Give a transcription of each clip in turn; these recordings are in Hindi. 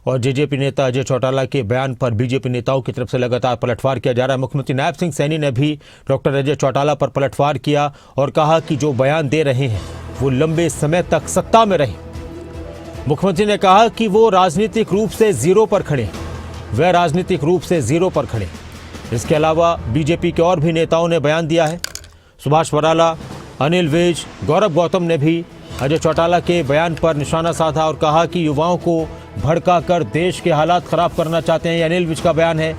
और जेजेपी नेता अजय चौटाला के बयान पर बीजेपी नेताओं की तरफ से लगातार पलटवार किया जा रहा है। मुख्यमंत्री नायब सिंह सैनी ने भी डॉक्टर अजय चौटाला पर पलटवार किया और कहा कि जो बयान दे रहे हैं वो लंबे समय तक सत्ता में रहे। मुख्यमंत्री ने कहा कि वो राजनीतिक रूप से जीरो पर खड़े, वह राजनीतिक रूप से जीरो पर खड़े। इसके अलावा बीजेपी के और भी नेताओं ने बयान दिया है। सुभाष बराला, अनिल विज, गौरव गौतम ने भी अजय चौटाला के बयान पर निशाना साधा और कहा कि युवाओं को भड़काकर देश के हालात खराब करना चाहते हैं। ये अनिल विज का बयान है।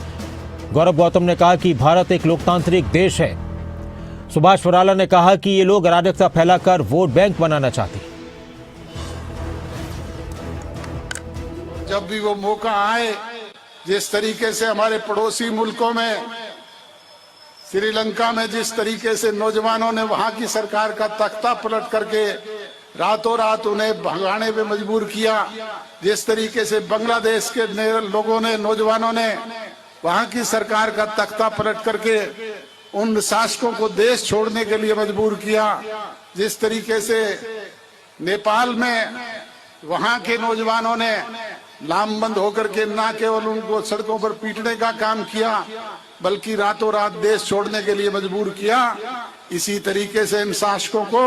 गौरव गौतम ने कहा कि भारत एक लोकतांत्रिक देश है। सुभाष बराला ने कहा कि ये लोग अराजकता फैलाकर वोट बैंक बनाना चाहते हैं। जब भी वो मौका आए, जिस तरीके से हमारे पड़ोसी मुल्कों में, श्रीलंका में जिस तरीके से नौजवानों ने वहां की सरकार का तख्ता पलट करके रातों रात उन्हें भगाने पे मजबूर किया, जिस तरीके से बांग्लादेश के लोगों ने, नौजवानों ने वहां की सरकार का तख्ता पलट करके उन शासकों को देश छोड़ने के लिए मजबूर किया, जिस तरीके से नेपाल में वहां के नौजवानों ने लामबंद होकर के न केवल उनको सड़कों पर पीटने का काम किया बल्कि रातों रात देश छोड़ने के लिए मजबूर किया, इसी तरीके से इन शासकों को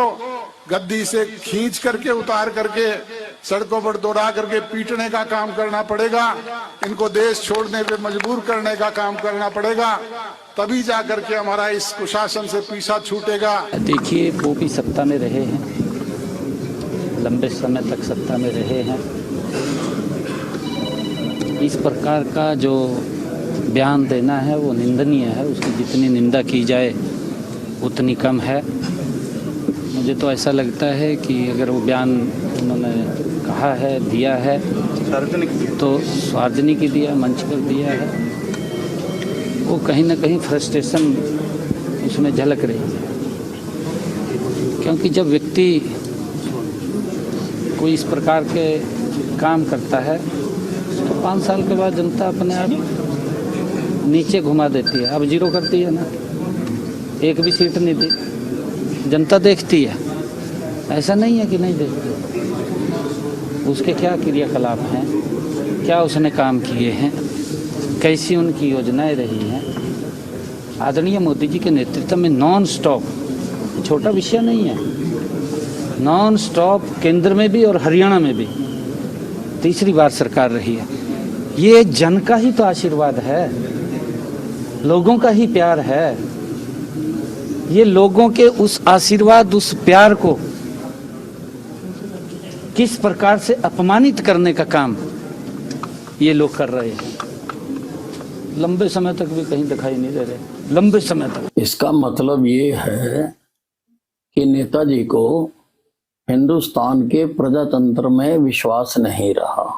गद्दी से खींच करके उतार करके सड़कों पर दौड़ा करके पीटने का काम करना पड़ेगा। इनको देश छोड़ने पे मजबूर करने का काम करना पड़ेगा, तभी जा करके हमारा इस कुशासन से पीछा छूटेगा। देखिए, वो भी सत्ता में रहे हैं, लंबे समय तक सत्ता में रहे हैं। इस प्रकार का जो बयान देना है वो निंदनीय है। उसकी जितनी निंदा की जाए उतनी कम है। मुझे तो ऐसा लगता है कि अगर वो बयान उन्होंने कहा है, दिया है, तो सार्वजनिक ही दिया, मंच पर दिया है। वो कहीं ना कहीं फ्रस्ट्रेशन उसमें झलक रही है, क्योंकि जब व्यक्ति कोई इस प्रकार के काम करता है तो 5 साल के बाद जनता अपने आप नीचे घुमा देती है। अब जीरो करती है ना, एक भी सीट नहीं दी, जनता देखती है। ऐसा नहीं है कि नहीं देखती। उसके क्या क्रियाकलाप हैं, क्या उसने काम किए हैं, कैसी उनकी योजनाएं रही हैं। आदरणीय मोदी जी के नेतृत्व में नॉन स्टॉप, छोटा विषय नहीं है, नॉन स्टॉप केंद्र में भी और हरियाणा में भी तीसरी बार सरकार रही है। ये जन का ही तो आशीर्वाद है, लोगों का ही प्यार है। ये लोगों के उस आशीर्वाद, उस प्यार को किस प्रकार से अपमानित करने का काम ये लोग कर रहे हैं, लंबे समय तक भी कहीं दिखाई नहीं दे रहे। लंबे समय तक। इसका मतलब ये है कि नेताजी को हिंदुस्तान के प्रजातंत्र में विश्वास नहीं रहा।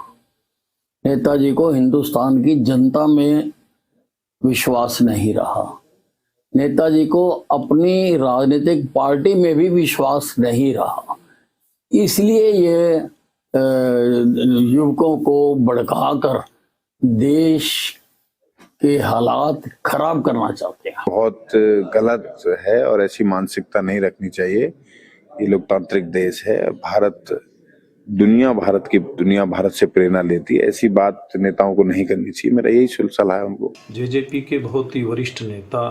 नेताजी को हिंदुस्तान की जनता में विश्वास नहीं रहा। नेताजी को अपनी राजनीतिक पार्टी में भी विश्वास नहीं रहा। इसलिए ये युवकों को भड़काकर देश के हालात खराब करना चाहते हैं। बहुत गलत है और ऐसी मानसिकता नहीं रखनी चाहिए। ये लोकतांत्रिक देश है। दुनिया भारत से प्रेरणा लेती है। ऐसी बात नेताओं को नहीं करनी चाहिए। मेरा यही सलाह है उनको। जेजेपी के बहुत ही वरिष्ठ नेता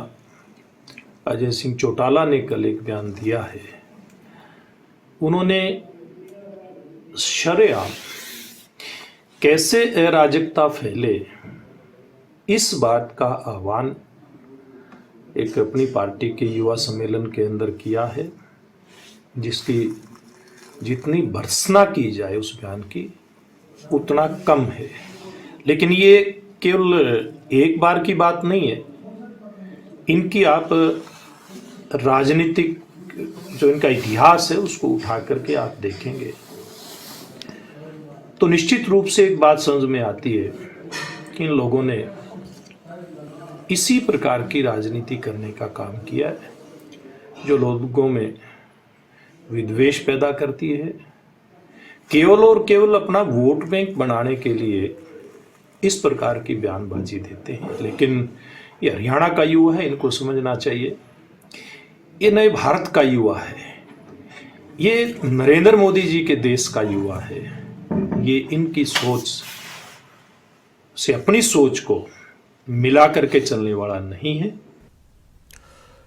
अजय सिंह चौटाला ने कल एक बयान दिया है। उन्होंने शरेआम कैसे अराजकता फैले इस बात का आह्वान एक अपनी पार्टी के युवा सम्मेलन के अंदर किया है, जिसकी जितनी भर्त्सना की जाए उस बयान की उतना कम है। लेकिन ये केवल एक बार की बात नहीं है। इनकी आप राजनीतिक जो इनका इतिहास है उसको उठा करके आप देखेंगे तो निश्चित रूप से एक बात समझ में आती है कि इन लोगों ने इसी प्रकार की राजनीति करने का काम किया है जो लोगों में विद्वेष पैदा करती है, केवल और केवल अपना वोट बैंक बनाने के लिए इस प्रकार की बयानबाजी देते हैं। लेकिन ये हरियाणा का युवा है, इनको समझना चाहिए ये नए भारत का युवा है, ये नरेंद्र मोदी जी के देश का युवा है। ये इनकी सोच से अपनी सोच को मिला करके चलने वाला नहीं है।